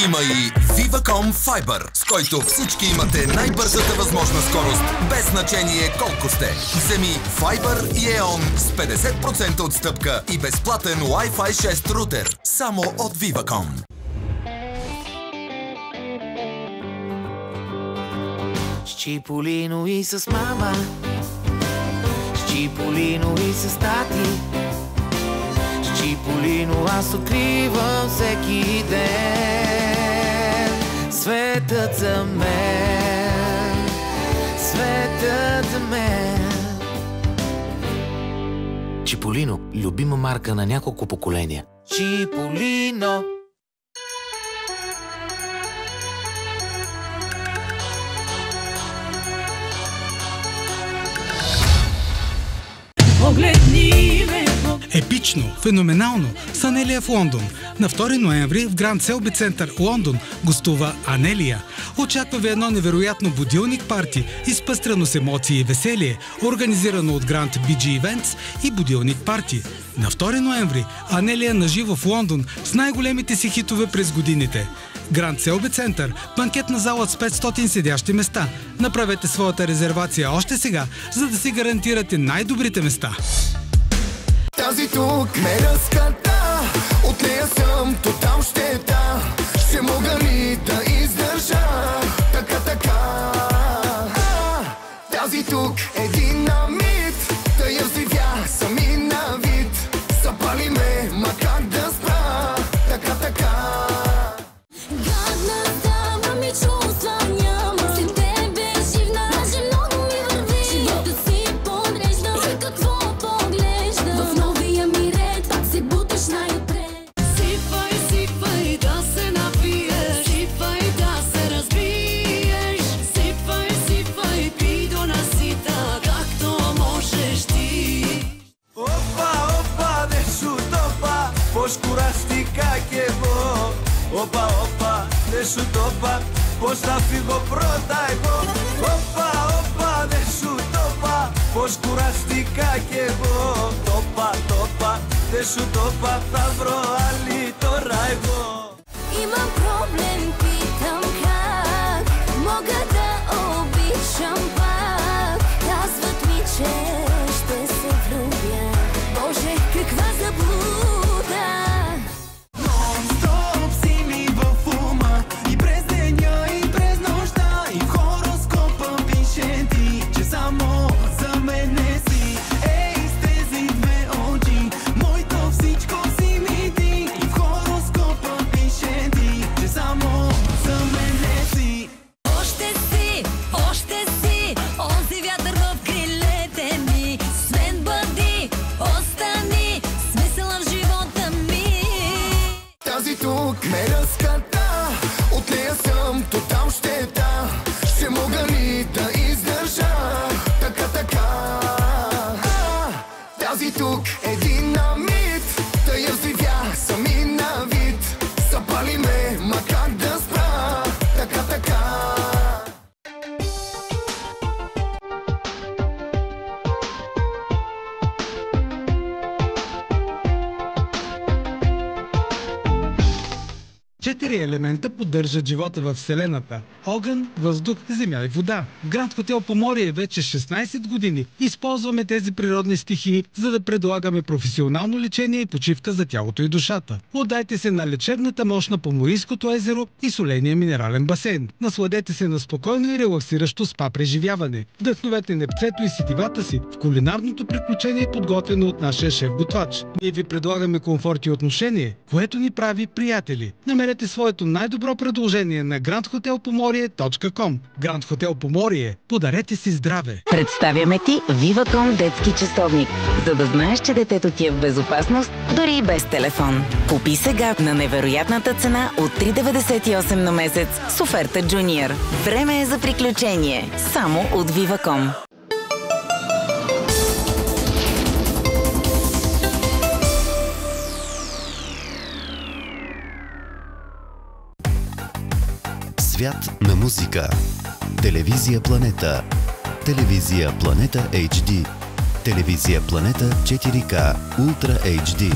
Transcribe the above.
Има и Viva.com Fiber, с който всички имате най-бързата възможна скорост, без значение колко сте. Вземи Fiber и EON с 50% отстъпка и безплатен Wi-Fi 6 рутер. Само от Viva.com. С Чиполино и с мама, с Чиполино и с тати, с Чиполино аз откривам всеки ден светът за мен, светът за мен. Чиполино, любима марка на няколко поколения. Чиполино. Епично, феноменално с Анелия в Лондон. На 2 ноември в Гранд Селби Център, Лондон, гостува Анелия. Очаква ви едно невероятно будилник парти, изпъстрено с емоции и веселие, организирано от Гранд BG Events и будилник парти. На 2 ноември Анелия наживо в Лондон с най-големите си хитове през годините. Гранд Селби Център, банкетна зала с 500 седящи места. Направете своята резервация още сега, за да си гарантирате най-добрите места. Тази тук ме разката, от нея съм тотал щета. Ще мога ли да издържа така? Тази тук е динамит, да я взривя сами на вид. Запали ме, ма как да спра така. Гадна дама ми чувства няма, след тебе живна, даже много ми върви. Живота си подрежда, за какво поглежда. В новия ми ред пак се буташ най-отпред. Сипай, да се напиеш, сипай, да се разбиеш. Сипай, пи до насита, както можеш ти. Опа, нещо топа, πως κουραστικά κι εγώ. Όπα, δεν σου το είπα, πως θα φύγω πρώτα εγώ. Όπα, δεν σου το είπα, πως κουραστικά κι εγώ. Το είπα, δεν σου το είπα, θα βρω άλλη τώρα εγώ. Имам проблем, питам как мога да обичам пак. Казват ми, че ще се влюбя. Боже, каква заблуда. Нон-стоп си ми в ума, и през деня, и през нощта, и в хороскопа пише ти, че само за мене си. Ей, с тези две очи, моето всичко си ми ти. И в хороскопа пише ти, че само за мене си. Още си, онзи вятър в крилете ми. С мен бъди, остани, смисъла в живота ми. Тази тук ме разката, от нея съм тотал щета. Ще мога ли да издържа така? Тази тук е динамит, да я взривя сами на вид. Запали ме, ма как да спра така. Четири елемента поддържат живота в Вселената – огън, въздух, земя и вода. В Гранд Хотел Поморие вече 16 години използваме тези природни стихии, за да предлагаме професионално лечение и почивка за тялото и душата. Отдайте се на лечебната мощ на Поморийското езеро и соления минерален басейн. Насладете се на спокойно и релаксиращо спа преживяване. Вдъхновете непцето и сетивата си в кулинарното приключение, подготвено от нашия шеф-готвач. Ние ви предлагаме комфорт и отношение, което ни прави приятели. Намерете своето най-добро предложение на grandhotelpomorие.com. Гранд Хотел Поморие. Подарете си здраве! Представяме ти Viva.com детски часовник, за да знаеш, че детето ти е в безопасност, дори и без телефон. Купи сега на невероятната цена от 3,98 на месец с оферта Junior. Време е за приключение. Само от Viva.com. Свят на музика. Телевизия Планета. Телевизия Планета HD. Телевизия Планета 4K Ultra HD.